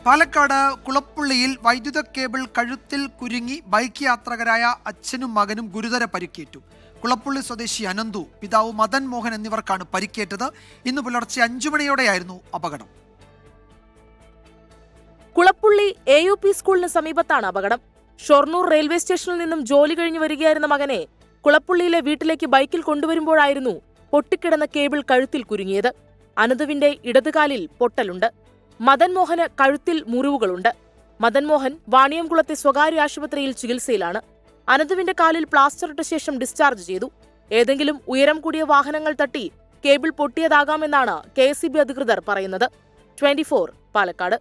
പാലക്കാട് കുളപ്പുള്ളിയിൽ വൈദ്യുത കേബിൾ കഴുത്തിൽ കുരുങ്ങി ബൈക്ക് യാത്രികരായ അച്ഛനും മകനും ഗുരുതര പരിക്കേറ്റു. കുളപ്പുള്ളി സ്വദേശി അനന്തു, പിതാവ് മദൻ മോഹൻ എന്നിവർക്കാണ് പരിക്കേറ്റത്. ഇന്ന് പുലർച്ചെ 5 മണിയോടെയായിരുന്നു അപകടം. കുളപ്പുള്ളി AUP സ്കൂളിന് സമീപത്താണ് അപകടം. ഷൊർണൂർ റെയിൽവേ സ്റ്റേഷനിൽ നിന്നും ജോലി കഴിഞ്ഞ് വരികയായിരുന്ന മകനെ കുളപ്പുള്ളിയിലെ വീട്ടിലേക്ക് ബൈക്കിൽ കൊണ്ടുവരുമ്പോഴായിരുന്നു പൊട്ടിക്കിടന്ന കേബിൾ കഴുത്തിൽ കുരുങ്ങിയത്. അനന്തുവിന്റെ ഇടതുകാലിൽ പൊട്ടലുണ്ട്. മദൻ മോഹന് കഴുത്തിൽ മുറിവുകളുണ്ട്. മദൻ മോഹൻ വാണിയംകുളത്തെ സ്വകാര്യ ആശുപത്രിയിൽ ചികിത്സയിലാണ്. അനന്തുവിന്റെ കാലിൽ പ്ലാസ്റ്റർ ഇട്ട ശേഷം ഡിസ്ചാർജ് ചെയ്തു. ഏതെങ്കിലും ഉയരം കൂടിയ വാഹനങ്ങൾ തട്ടി കേബിൾ പൊട്ടിയതാകാമെന്നാണ് KSEB അധികൃതർ പറയുന്നത്. 24 പാലക്കാട്.